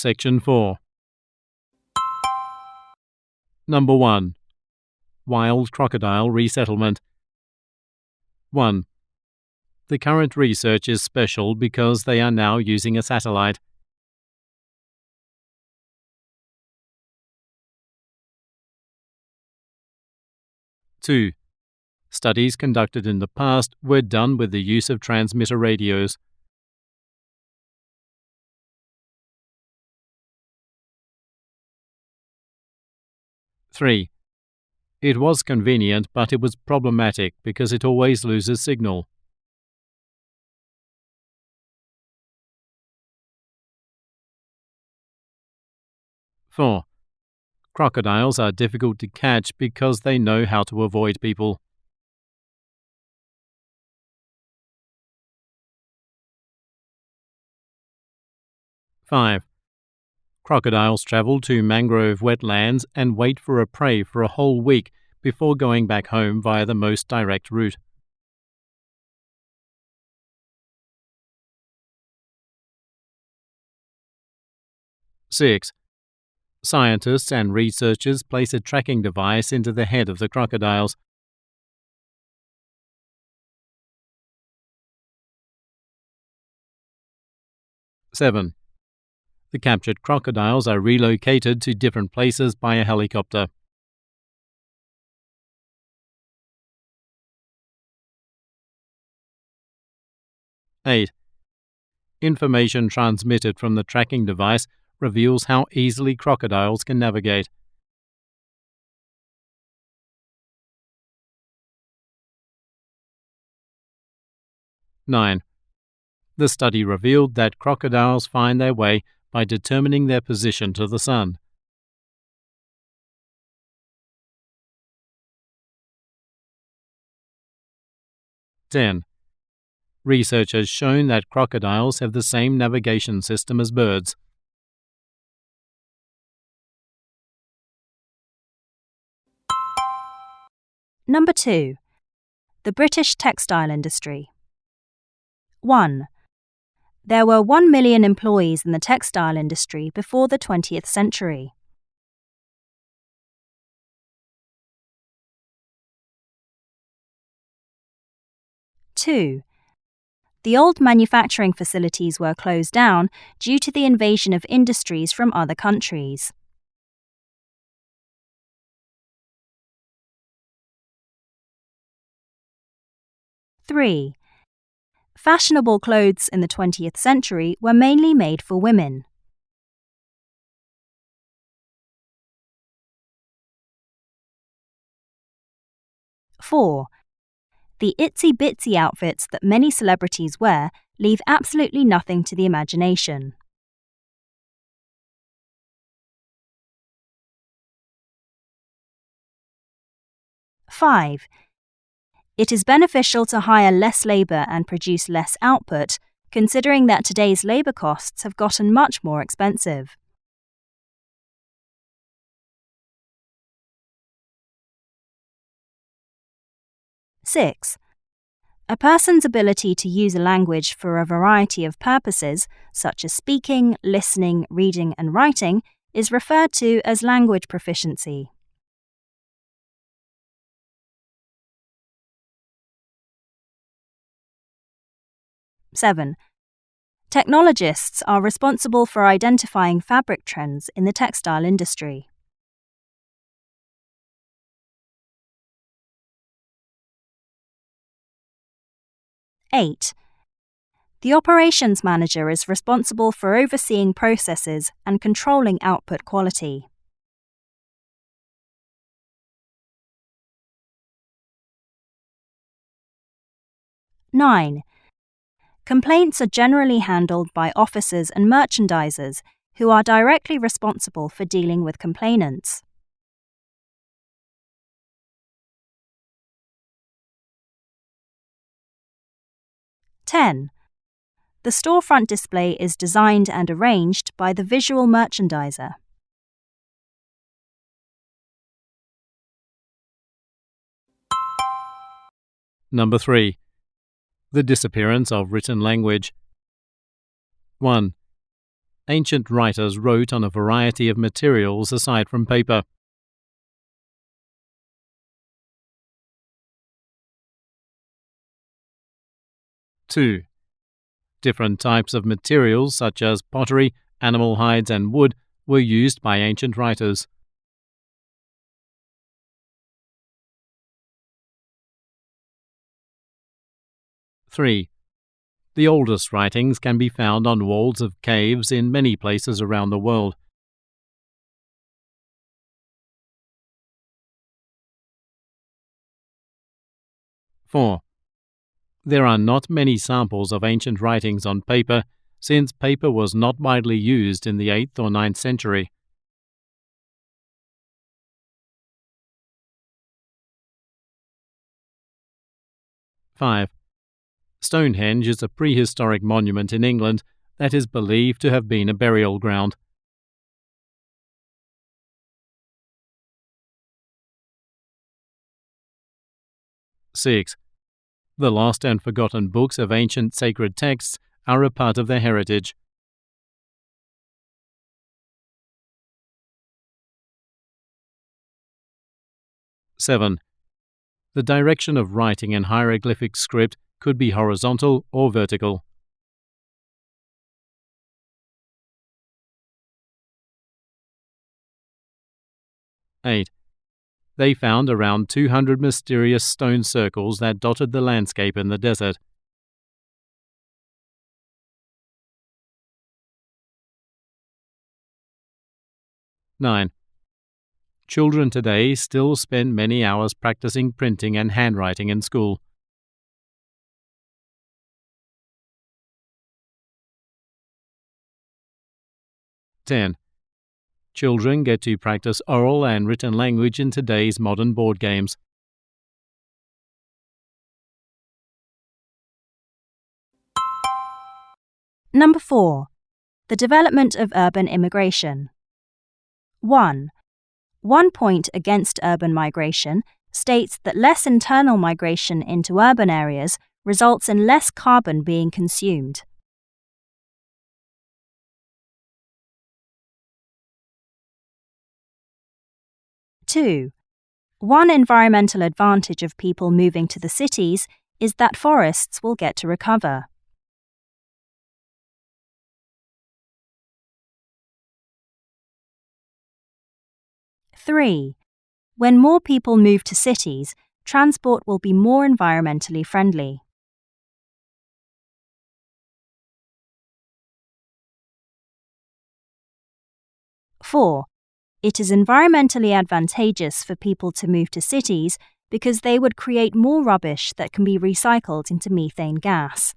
Section 4. Number 1. Wild crocodile resettlement. 1. The current research is special because they are now using a satellite. 2. Studies conducted in the past were done with the use of transmitter radios. 3. It was convenient, but it was problematic because it always loses signal. 4. Crocodiles are difficult to catch because they know how to avoid people. 5. Crocodiles travel to mangrove wetlands and wait for a prey for a whole week before going back home via the most direct route. 6. Scientists and researchers place a tracking device into the head of the crocodiles. 7. The captured crocodiles are relocated to different places by a helicopter. 8. Information transmitted from the tracking device reveals how easily crocodiles can navigate. 9. The study revealed that crocodiles find their way by determining their position to the sun. 10. Research has shown that crocodiles have the same navigation system as birds. Number 2. The British textile industry. 1. There were 1 million employees in the textile industry before the 20th century. 2. The old manufacturing facilities were closed down due to the invasion of industries from other countries. 3. Fashionable clothes in the 20th century were mainly made for women. 4. The itsy-bitsy outfits that many celebrities wear leave absolutely nothing to the imagination. 5. It is beneficial to hire less labour and produce less output, considering that today's labour costs have gotten much more expensive. 6. A person's ability to use a language for a variety of purposes, such as speaking, listening, reading, and writing, is referred to as language proficiency. 7. Technologists are responsible for identifying fabric trends in the textile industry. 8. The operations manager is responsible for overseeing processes and controlling output quality. 9. Complaints are generally handled by officers and merchandisers who are directly responsible for dealing with complainants. 10. The storefront display is designed and arranged by the visual merchandiser. Number 3. The disappearance of written language. 1. Ancient writers wrote on a variety of materials aside from paper. Two, different types of materials such as pottery, animal hides, and wood were used by ancient writers. Three, the oldest writings can be found on walls of caves in many places around the world. Four, there are not many samples of ancient writings on paper, since paper was not widely used in the 8th or 9th century. Five, Stonehenge is a prehistoric monument in England that is believed to have been a burial ground. Six, the lost and forgotten books of ancient sacred texts are a part of their heritage. Seven, the direction of writing in hieroglyphic script could be horizontal or vertical. Eight, they found around 200 mysterious stone circles that dotted the landscape in the desert. Nine, children today still spend many hours practicing printing and handwriting in school. 10. Children get to practice oral and written language in today's modern board games. Number 4. The development of urban immigration. 1. One point against urban migration states that less internal migration into urban areas results in less carbon being consumed. 2. One environmental advantage of people moving to the cities is that forests will get to recover. 3. When more people move to cities, transport will be more environmentally friendly. 4. It is environmentally advantageous for people to move to cities because they would create more rubbish that can be recycled into methane gas.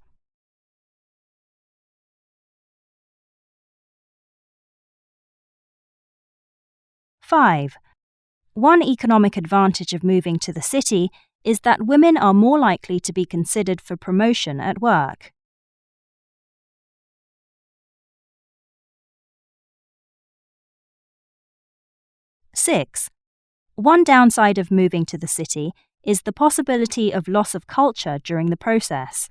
Five. One economic advantage of moving to the city is that women are more likely to be considered for promotion at work. 6. One downside of moving to the city is the possibility of loss of culture during the process.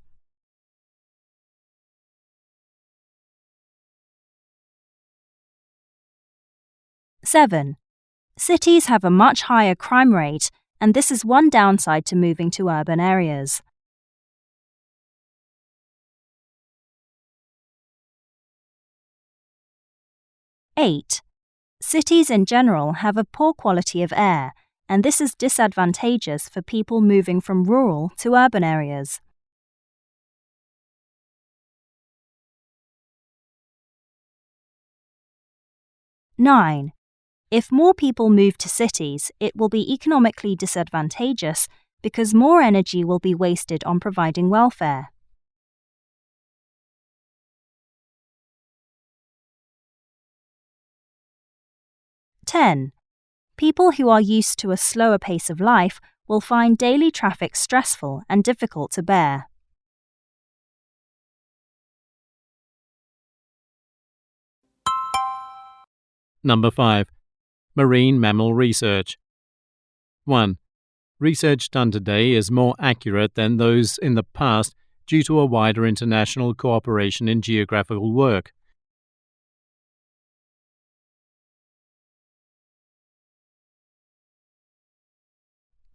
7. Cities have a much higher crime rate, and this is one downside to moving to urban areas. Eight. Cities in general have a poor quality of air, and this is disadvantageous for people moving from rural to urban areas. 9. If more people move to cities, it will be economically disadvantageous because more energy will be wasted on providing welfare. 10. People who are used to a slower pace of life will find daily traffic stressful and difficult to bear. Number 5. Marine mammal research. 1. Research done today is more accurate than those in the past due to a wider international cooperation in geographical work.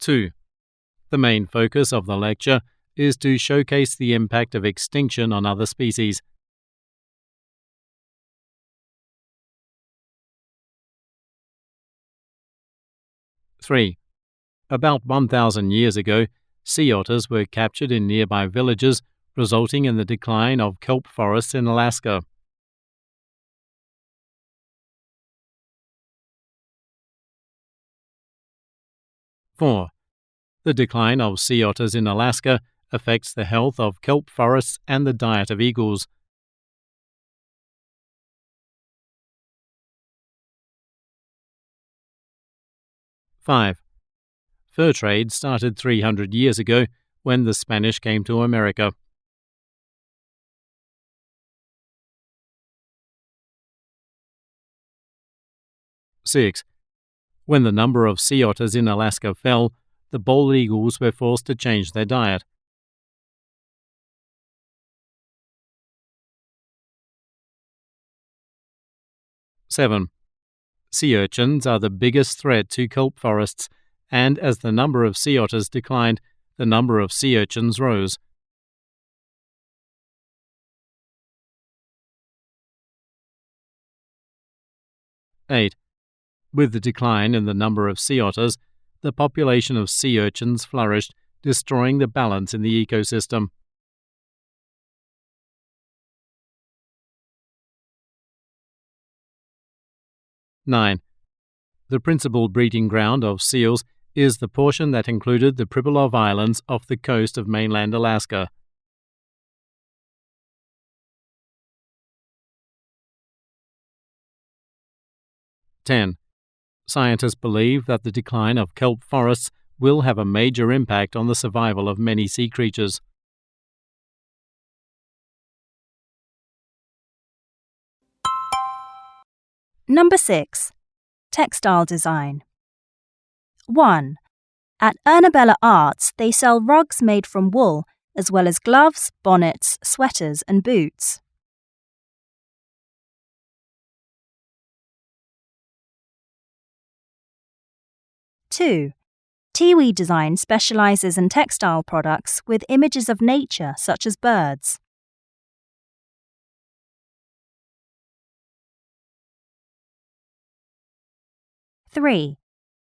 2. The main focus of the lecture is to showcase the impact of extinction on other species. Three. About 1,000 years ago, sea otters were captured in nearby villages, resulting in the decline of kelp forests in Alaska. 4. The decline of sea otters in Alaska affects the health of kelp forests and the diet of eagles. 5. Fur trade started 300 years ago when the Spanish came to America. 6. When the number of sea otters in Alaska fell, the bald eagles were forced to change their diet. 7. Sea urchins are the biggest threat to kelp forests, and as the number of sea otters declined, the number of sea urchins rose. 8. With the decline in the number of sea otters, the population of sea urchins flourished, destroying the balance in the ecosystem. 9. The principal breeding ground of seals is the portion that included the Pribilof Islands off the coast of mainland Alaska. 10. Scientists believe that the decline of kelp forests will have a major impact on the survival of many sea creatures. Number 6. Textile design. 1. At Ernabella Arts, they sell rugs made from wool, as well as gloves, bonnets, sweaters, and boots. 2. Tiwi Design specializes in textile products with images of nature, such as birds. 3.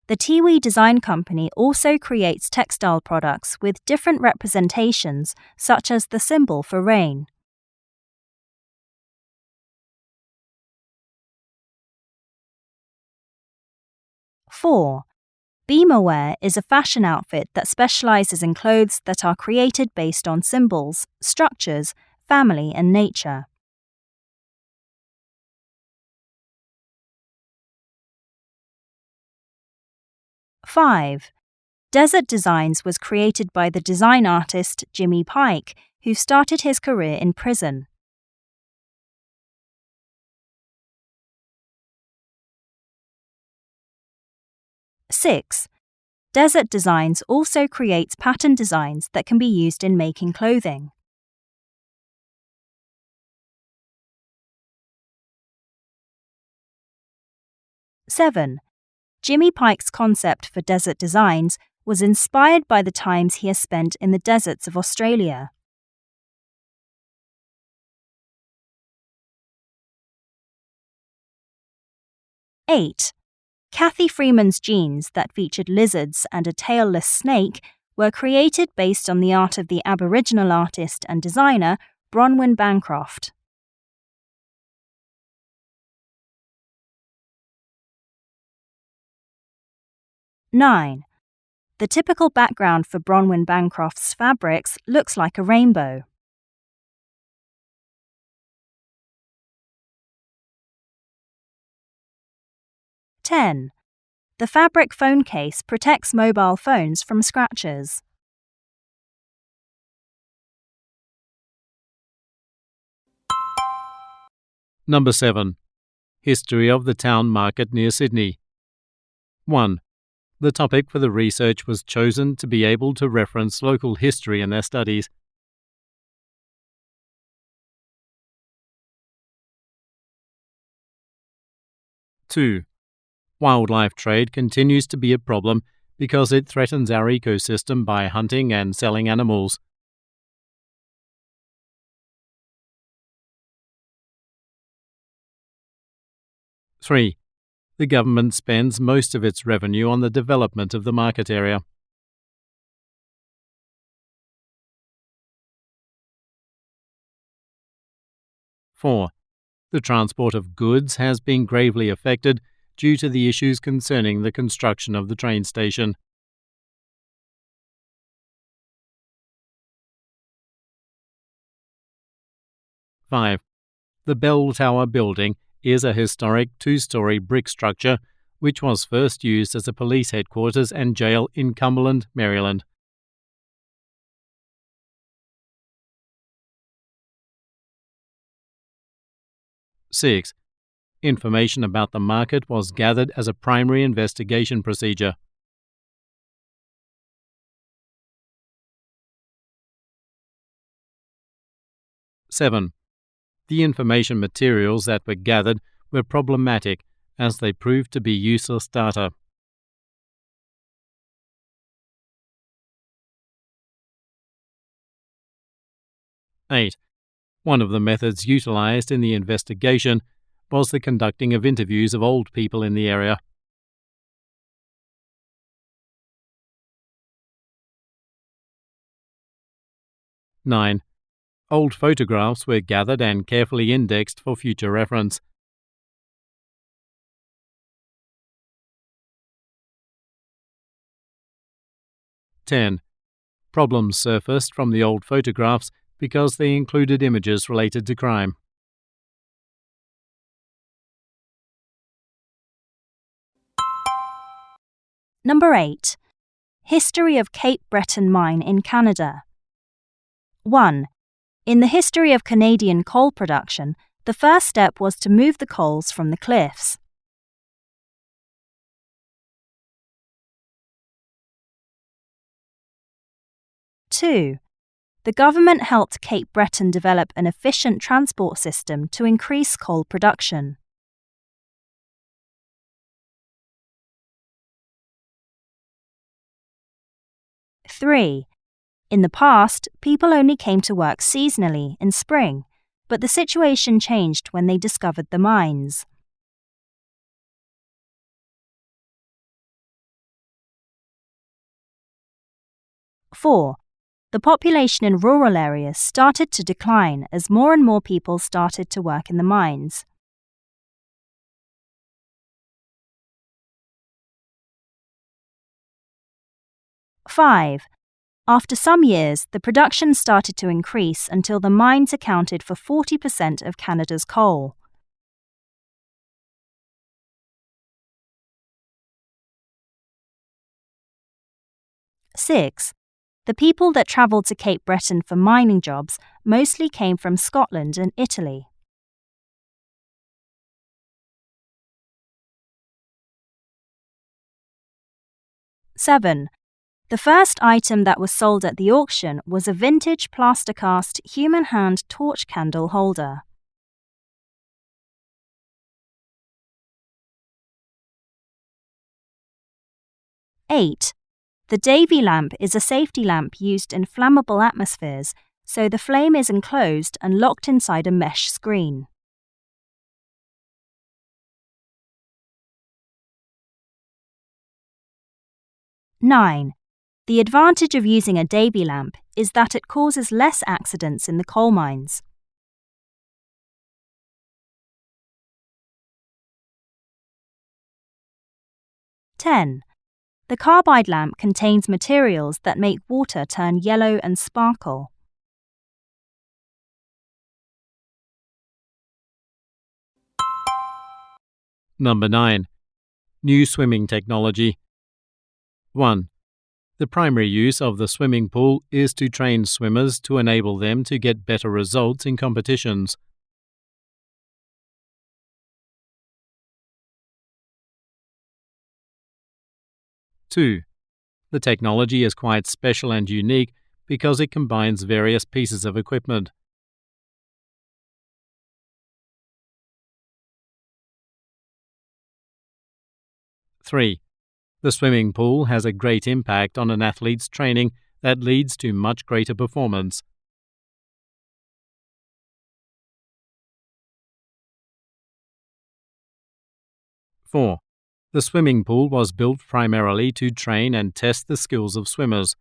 The Tiwi Design Company also creates textile products with different representations, such as the symbol for rain. 4. Beamerwear is a fashion outfit that specializes in clothes that are created based on symbols, structures, family, and nature. 5. Desert Designs was created by the design artist Jimmy Pike, who started his career in prison. 6. Desert Designs also creates pattern designs that can be used in making clothing. 7. Jimmy Pike's concept for desert designs was inspired by the times he has spent in the deserts of Australia. 8. Kathy Freeman's jeans that featured lizards and a tailless snake were created based on the art of the Aboriginal artist and designer Bronwyn Bancroft. 9. The typical background for Bronwyn Bancroft's fabrics looks like a rainbow. 10. The fabric phone case protects mobile phones from scratches. Number 7. History of the town market near Sydney. 1. The topic for the research was chosen to be able to reference local history in their studies. 2. Wildlife trade continues to be a problem because it threatens our ecosystem by hunting and selling animals. Three, the government spends most of its revenue on the development of the market area. Four, the transport of goods has been gravely affected due to the issues concerning the construction of the train station. Five, the bell tower building is a historic two-story brick structure which was first used as a police headquarters and jail in Cumberland, Maryland. Six, information about the market was gathered as a primary investigation procedure. Seven, the information materials that were gathered were problematic as they proved to be useless data. Eight, one of the methods utilized in the investigation was the conducting of interviews of old people in the area. Nine, old photographs were gathered and carefully indexed for future reference. 10. Problems surfaced from the old photographs because they included images related to crime. Number 8. History of Cape Breton Mine in Canada. 1. In the history of Canadian coal production, the first step was to move the coals from the cliffs. 2. The government helped Cape Breton develop an efficient transport system to increase coal production. 3. In the past, people only came to work seasonally in spring, but the situation changed when they discovered the mines. 4. The population in rural areas started to decline as more and more people started to work in the mines. 5. After some years, the production started to increase until the mines accounted for 40% of Canada's coal. Six, the people that travelled to Cape Breton for mining jobs mostly came from Scotland and Italy. 7. The first item that was sold at the auction was a vintage plaster-cast human hand torch candle holder. 8. The Davy lamp is a safety lamp used in flammable atmospheres, so the flame is enclosed and locked inside a mesh screen. 9. The advantage of using a Davy lamp is that it causes less accidents in the coal mines. 10. The carbide lamp contains materials that make water turn yellow and sparkle. Number 9. New swimming technology. 1. The primary use of the swimming pool is to train swimmers to enable them to get better results in competitions. 2. The technology is quite special and unique because it combines various pieces of equipment. 3. The swimming pool has a great impact on an athlete's training that leads to much greater performance. Four. The swimming pool was built primarily to train and test the skills of swimmers.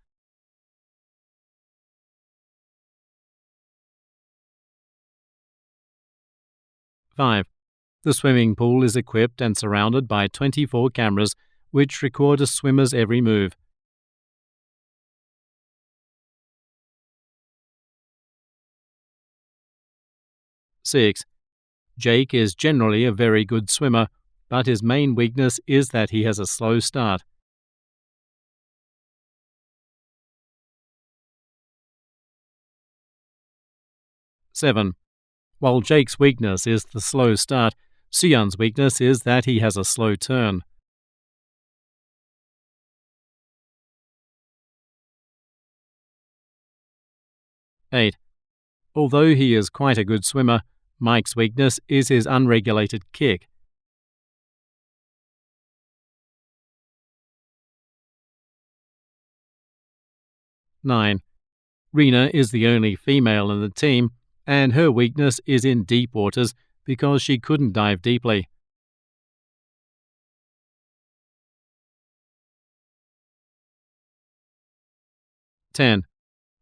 Five. The swimming pool is equipped and surrounded by 24 cameras which record a swimmer's every move. Six. Jake is generally a very good swimmer, but his main weakness is that he has a slow start. Seven. While Jake's weakness is the slow start, Suyan's weakness is that he has a slow turn. Eight. Although he is quite a good swimmer, Mike's weakness is his unregulated kick. Nine. Rena is the only female in the team, and her weakness is in deep waters because she couldn't dive deeply. 10.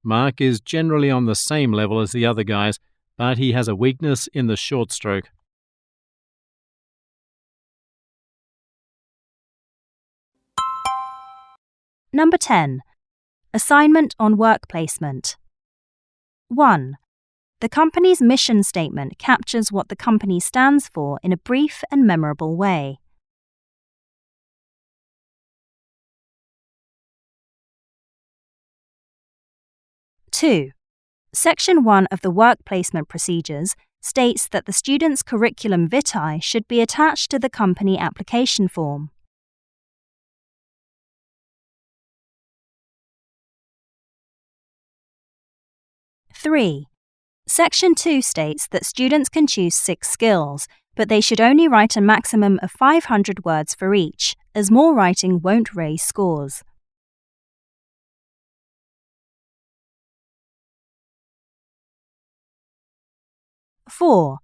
Mark is generally on the same level as the other guys, but he has a weakness in the short stroke. Number 10. Assignment on work placement. 1. The company's mission statement captures what the company stands for in a brief and memorable way. 2. Section 1 of the Work Placement Procedures states that the student's curriculum vitae should be attached to the company application form. 3. Section 2 states that students can choose 6 skills, but they should only write a maximum of 500 words for each, as more writing won't raise scores. 4.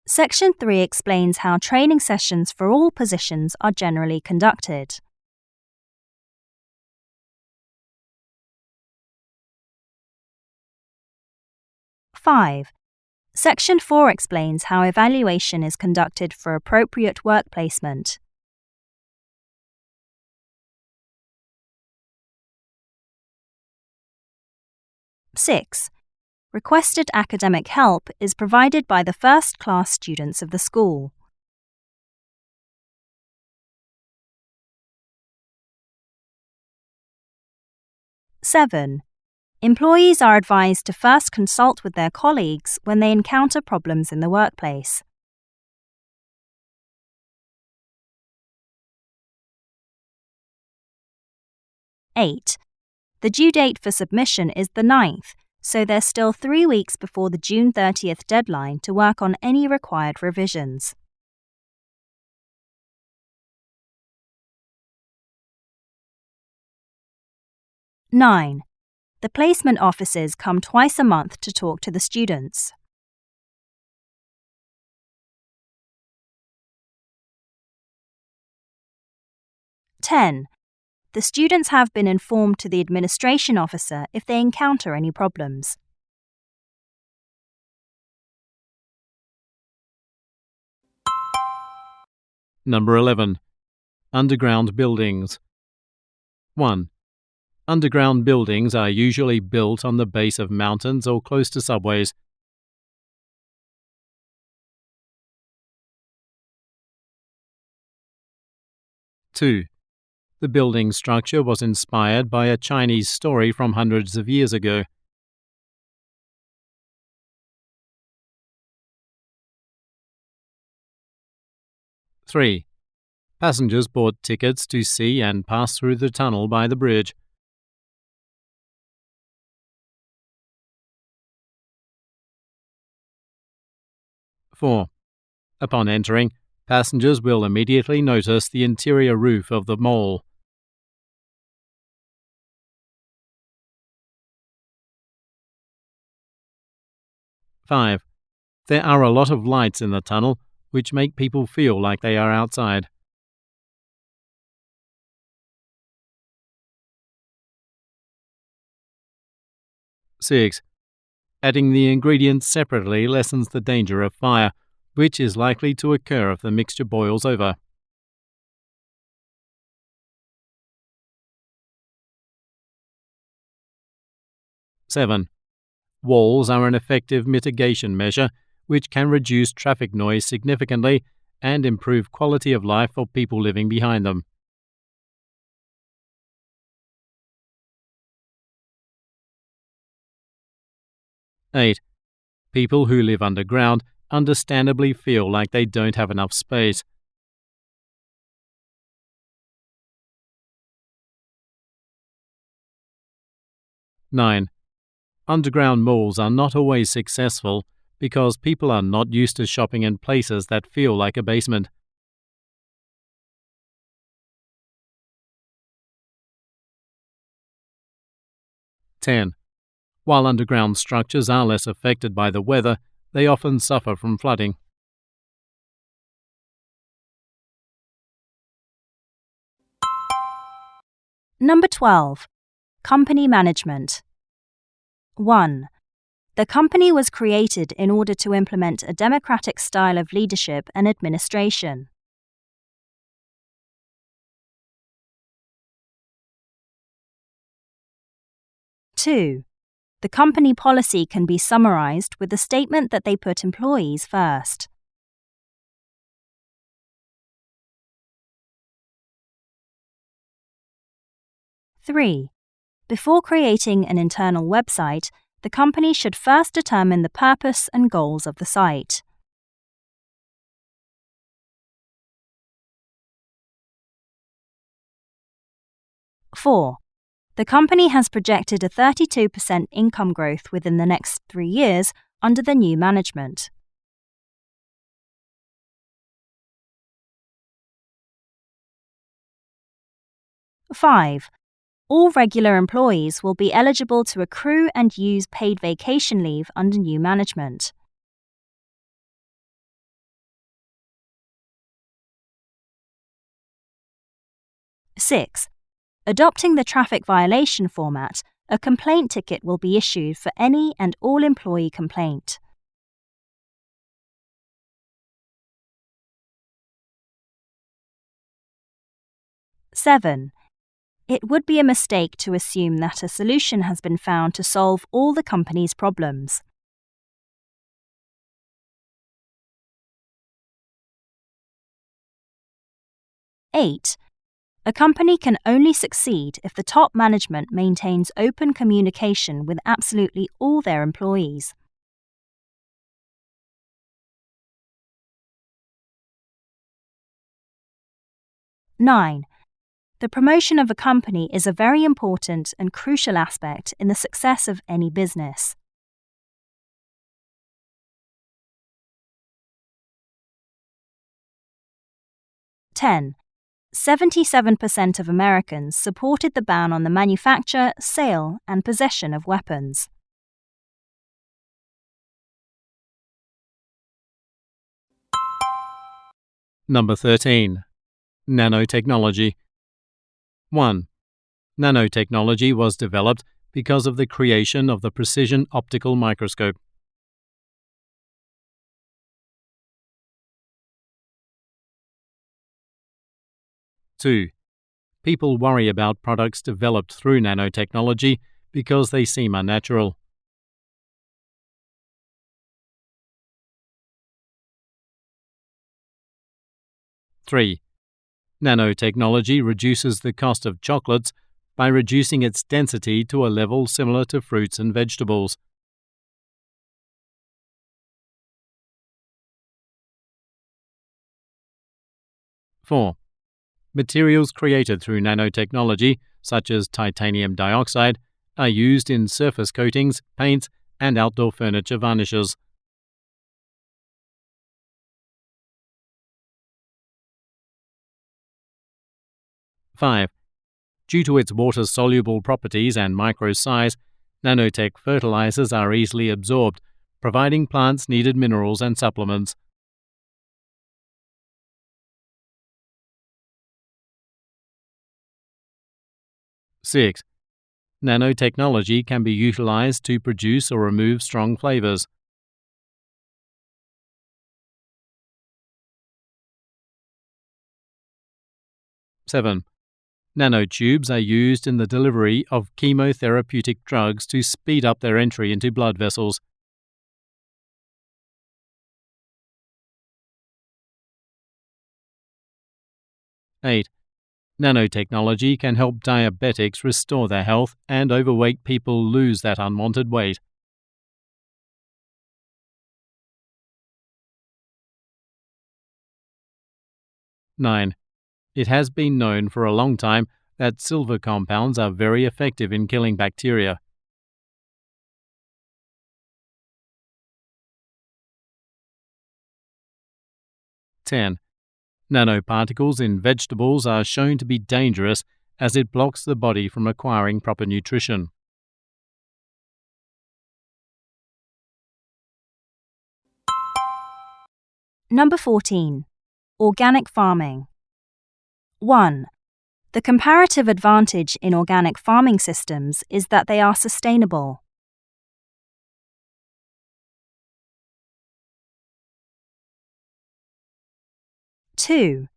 Section 3 explains how training sessions for all positions are generally conducted. 5. Section 4 explains how evaluation is conducted for appropriate work placement. 6. Requested academic help is provided by the first-class students of the school. 7. Employees are advised to first consult with their colleagues when they encounter problems in the workplace. 8. The due date for submission is the 9th, so there's still 3 weeks before the June 30th deadline to work on any required revisions. 9. The placement officers come twice a month to talk to the students. 10. The students have been informed to the administration officer if they encounter any problems. Number 11. Underground buildings. 1. Underground buildings are usually built on the base of mountains or close to subways. 2. The building structure was inspired by a Chinese story from hundreds of years ago. 3. Passengers bought tickets to see and pass through the tunnel by the bridge. 4. Upon entering, passengers will immediately notice the interior roof of the mall. 5. There are a lot of lights in the tunnel, which make people feel like they are outside. 6. Adding the ingredients separately lessens the danger of fire, which is likely to occur if the mixture boils over. 7. Walls are an effective mitigation measure which can reduce traffic noise significantly and improve quality of life for people living behind them. 8. People who live underground understandably feel like they don't have enough space. 9. Underground malls are not always successful because people are not used to shopping in places that feel like a basement. 10. While underground structures are less affected by the weather, they often suffer from flooding. Number 12. Company management. 1. The company was created in order to implement a democratic style of leadership and administration. 2. The company policy can be summarized with the statement that they put employees first. 3. Before creating an internal website, the company should first determine the purpose and goals of the site. 4. The company has projected a 32% income growth within the next 3 years under the new management. 5. All regular employees will be eligible to accrue and use paid vacation leave under new management. Six. Adopting the traffic violation format, a complaint ticket will be issued for any and all employee complaint. 7. It would be a mistake to assume that a solution has been found to solve all the company's problems. 8. A company can only succeed if the top management maintains open communication with absolutely all their employees. 9. The promotion of a company is a very important and crucial aspect in the success of any business. (10) 77% of Americans supported the ban on the manufacture, sale, and possession of weapons. Number 13. Nanotechnology. 1. Nanotechnology was developed because of the creation of the precision optical microscope. 2. People worry about products developed through nanotechnology because they seem unnatural. 3. Nanotechnology reduces the cost of chocolates by reducing its density to a level similar to fruits and vegetables. 4. Materials created through nanotechnology, such as titanium dioxide, are used in surface coatings, paints, and outdoor furniture varnishes. 5. Due to its water-soluble properties and micro size, nanotech fertilizers are easily absorbed, providing plants needed minerals and supplements. Six, nanotechnology can be utilized to produce or remove strong flavors. Seven, nanotubes are used in the delivery of chemotherapeutic drugs to speed up their entry into blood vessels. Eight, nanotechnology can help diabetics restore their health and overweight people lose that unwanted weight. Nine, it has been known for a long time that silver compounds are very effective in killing bacteria. 10. Nanoparticles in vegetables are shown to be dangerous as it blocks the body from acquiring proper nutrition. Number 14. Organic farming. 1. The comparative advantage in organic farming systems is that they are sustainable. 2.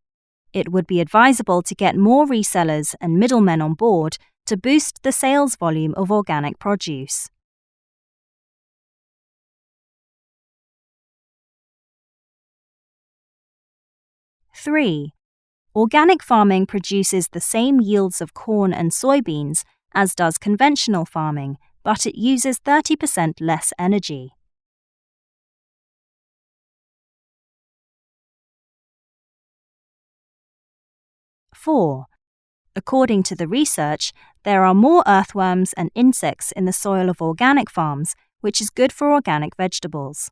It would be advisable to get more resellers and middlemen on board to boost the sales volume of organic produce. 3. Organic farming produces the same yields of corn and soybeans as does conventional farming, but it uses 30% less energy. 4. According to the research, there are more earthworms and insects in the soil of organic farms, which is good for organic vegetables.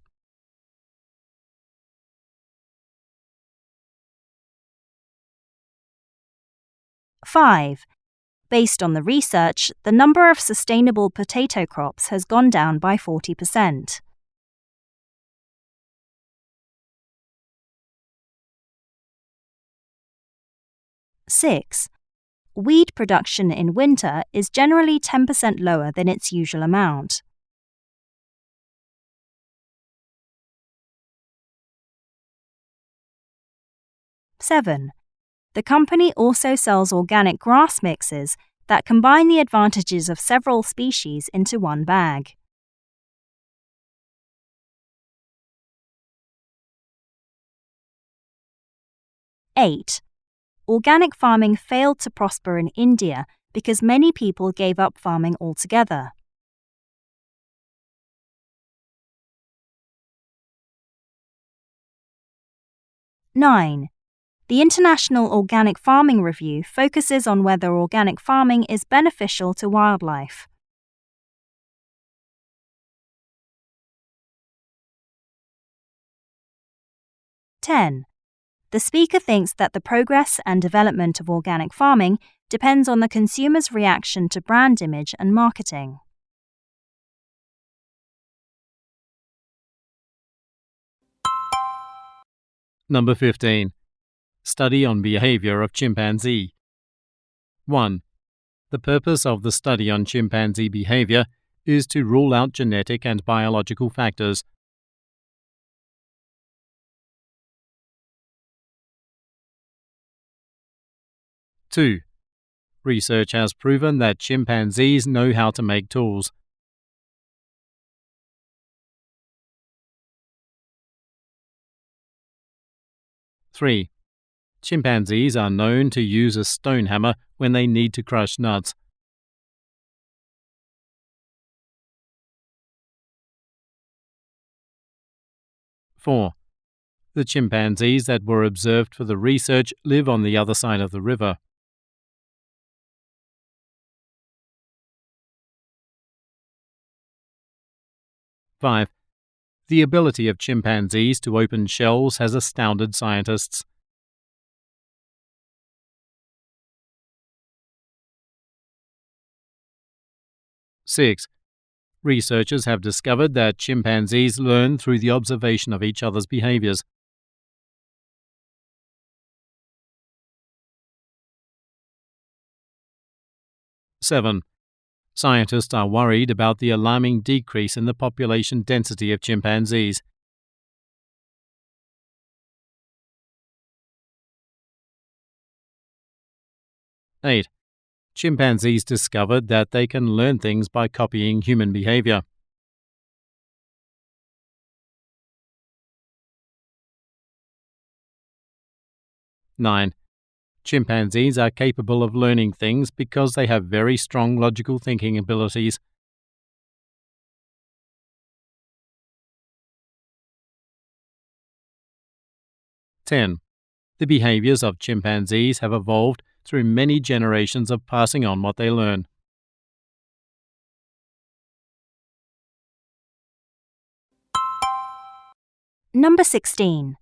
5. Based on the research, the number of sustainable potato crops has gone down by 40%. 6. Weed production in winter is generally 10% lower than its usual amount. 7. The company also sells organic grass mixes that combine the advantages of several species into one bag. 8. Organic farming failed to prosper in India because many people gave up farming altogether. 9. The International Organic Farming Review focuses on whether organic farming is beneficial to wildlife. 10. The speaker thinks that the progress and development of organic farming depends on the consumer's reaction to brand image and marketing. Number 15. Study on behaviour of chimpanzee. 1. The purpose of the study on chimpanzee behaviour is to rule out genetic and biological factors. 2. Research has proven that chimpanzees know how to make tools. 3. Chimpanzees are known to use a stone hammer when they need to crush nuts. 4. The chimpanzees that were observed for the research live on the other side of the river. 5. The ability of chimpanzees to open shells has astounded scientists. 6. Researchers have discovered that chimpanzees learn through the observation of each other's behaviours. Seven. Scientists are worried about the alarming decrease in the population density of chimpanzees. Eight. Chimpanzees discovered that they can learn things by copying human behaviour. Nine. Chimpanzees are capable of learning things because they have very strong logical thinking abilities. 10. The behaviours of chimpanzees have evolved through many generations of passing on what they learn. Number 16.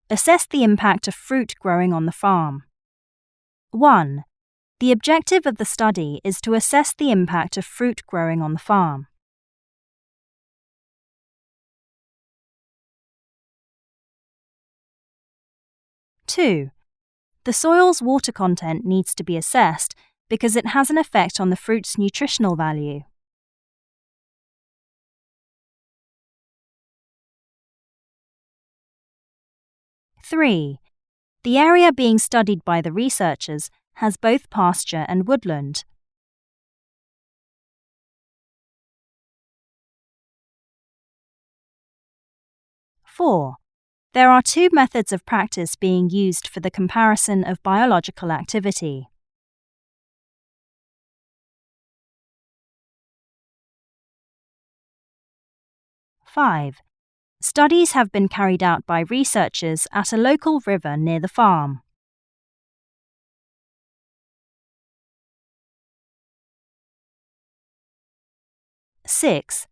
Assess the impact of fruit growing on the farm. 1. The objective of the study is to assess the impact of fruit growing on the farm. 2. The soil's water content needs to be assessed because it has an effect on the fruit's nutritional value. 3. The area being studied by the researchers has both pasture and woodland. 4. There are 2 methods of practice being used for the comparison of biological activity. 5. Studies have been carried out by researchers at a local river near the farm. 6.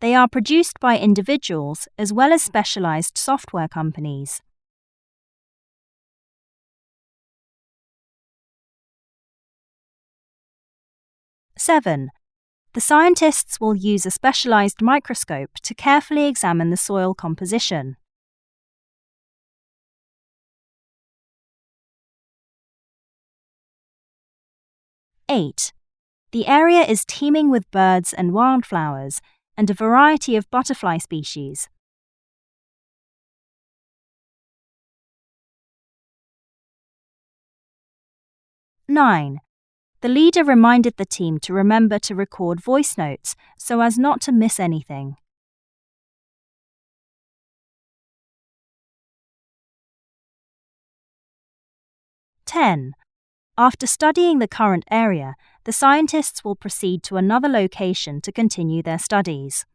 They are produced by individuals as well as specialized software companies. 7. The scientists will use a specialized microscope to carefully examine the soil composition. 8. The area is teeming with birds and wildflowers and a variety of butterfly species. 9. The leader reminded the team to remember to record voice notes so as not to miss anything. 10. After studying the current area, the scientists will proceed to another location to continue their studies.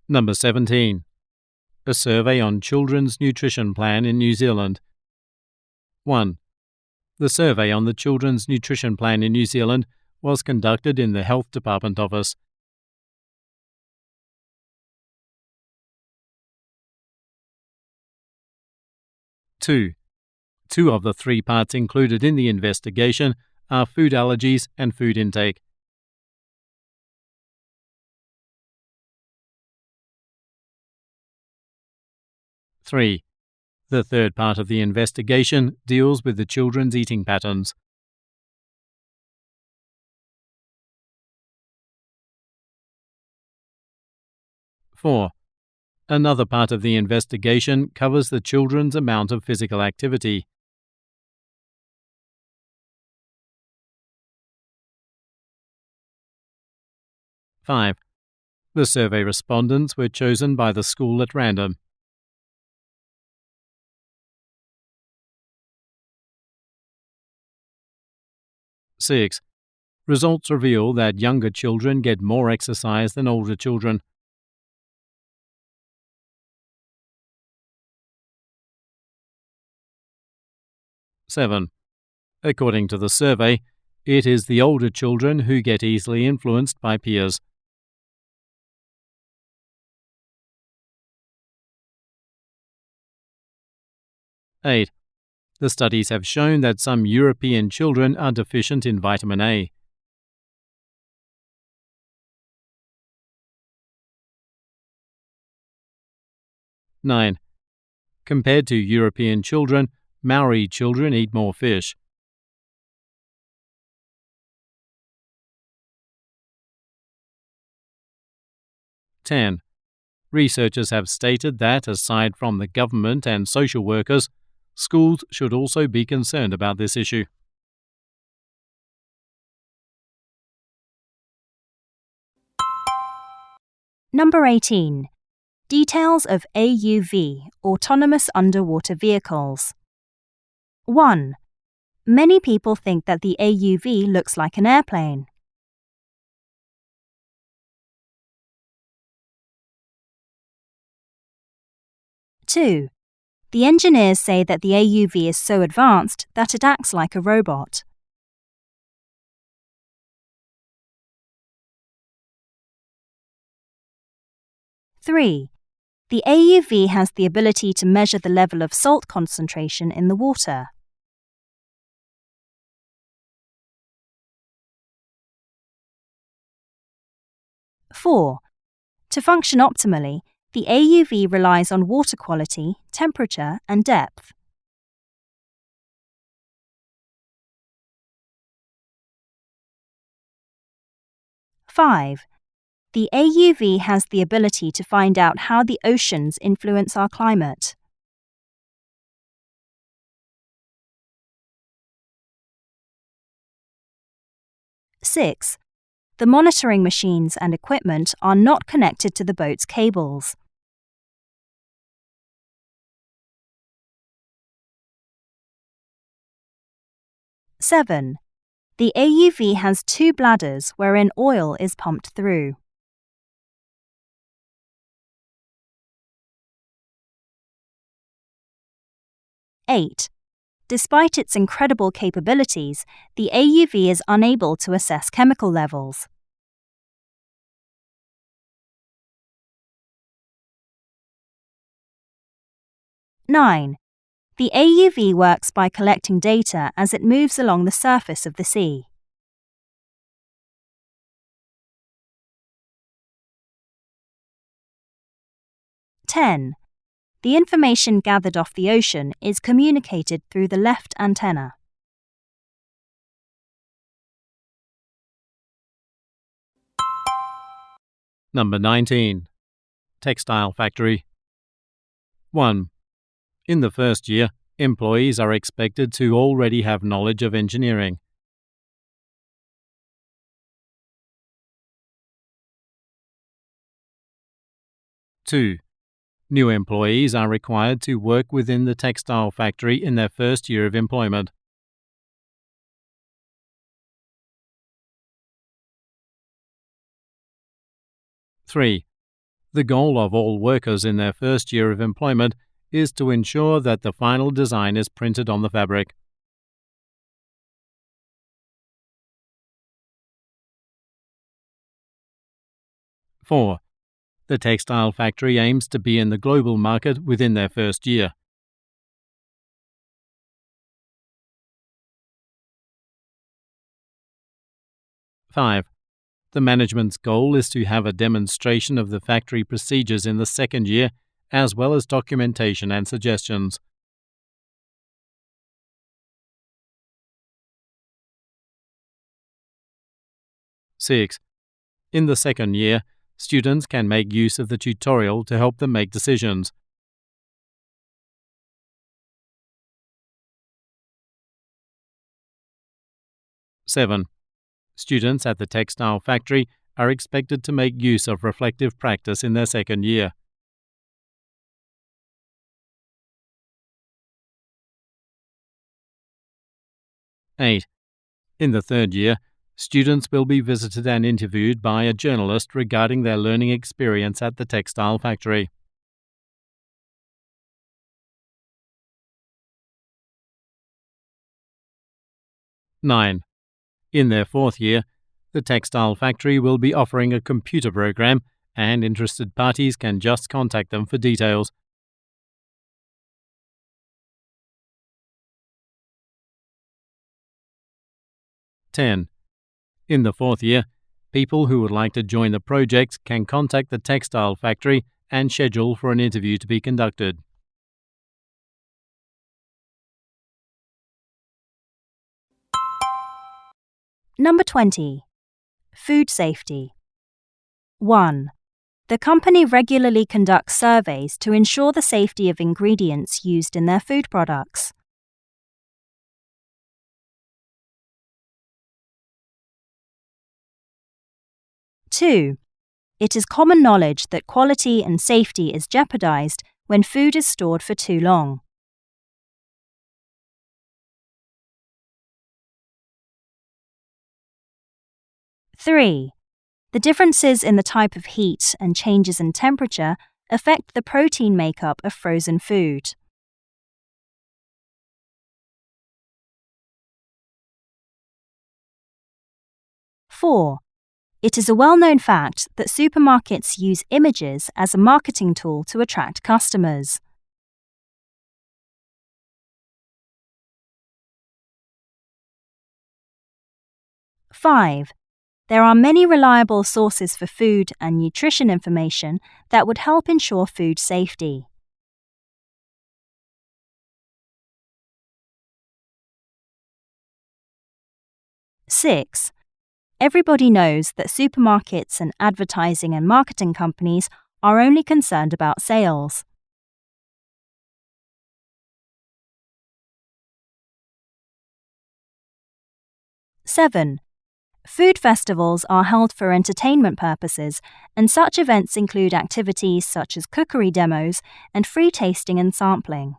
Number 17. A survey on children's nutrition plan in New Zealand. 1. The survey on the children's nutrition plan in New Zealand was conducted in the Health Department office. 2. 2 of the 3 parts included in the investigation are food allergies and food intake. 3. The third part of the investigation deals with the children's eating patterns. 4. Another part of the investigation covers the children's amount of physical activity. 5. The survey respondents were chosen by the school at random. 6. Results reveal that younger children get more exercise than older children. 7. According to the survey, it is the older children who get easily influenced by peers. 8. The studies have shown that some European children are deficient in vitamin A. Nine. Compared to European children, Maori children eat more fish. 10. Researchers have stated that, aside from the government and social workers, schools should also be concerned about this issue. Number 18. Details of AUV, autonomous underwater vehicles. 1. Many people think that the AUV looks like an airplane. 2. The engineers say that the AUV is so advanced that it acts like a robot. 3. The AUV has the ability to measure the level of salt concentration in the water. 4. To function optimally, the AUV relies on water quality, temperature, and depth. 5. The AUV has the ability to find out how the oceans influence our climate. 6. The monitoring machines and equipment are not connected to the boat's cables. 7. The AUV has 2 bladders wherein oil is pumped through. 8. Despite its incredible capabilities, the AUV is unable to assess chemical levels. 9. The AUV works by collecting data as it moves along the surface of the sea. 10. The information gathered off the ocean is communicated through the left antenna. Number 19. Textile factory. 1. In the first year, employees are expected to already have knowledge of engineering. 2. New employees are required to work within the textile factory in their first year of employment. 3. The goal of all workers in their first year of employment is to ensure that the final design is printed on the fabric. 4. The textile factory aims to be in the global market within their first year. 5. The management's goal is to have a demonstration of the factory procedures in the second year, as well as documentation and suggestions. 6. In the second year, students can make use of the tutorial to help them make decisions. 7. Students at the textile factory are expected to make use of reflective practice in their second year. 8. In the third year, students will be visited and interviewed by a journalist regarding their learning experience at the textile factory. 9. In their fourth year, the textile factory will be offering a computer program, and interested parties can just contact them for details. 10. In the fourth year, people who would like to join the project can contact the textile factory and schedule for an interview to be conducted. Number 20. Food safety. 1. The company regularly conducts surveys to ensure the safety of ingredients used in their food products. 2. It is common knowledge that quality and safety is jeopardized when food is stored for too long. 3. The differences in the type of heat and changes in temperature affect the protein makeup of frozen food. 4. It is a well-known fact that supermarkets use images as a marketing tool to attract customers. Five. There are many reliable sources for food and nutrition information that would help ensure food safety. Six. Everybody knows that supermarkets and advertising and marketing companies are only concerned about sales. 7. Food festivals are held for entertainment purposes, and such events include activities such as cookery demos and free tasting and sampling.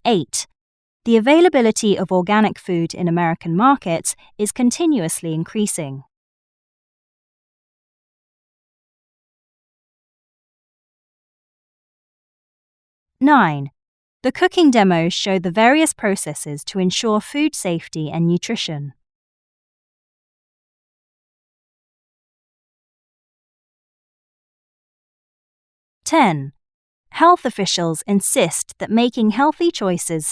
8. The availability of organic food in American markets is continuously increasing. 9. The cooking demos show the various processes to ensure food safety and nutrition. 10. Health officials insist that making healthy choices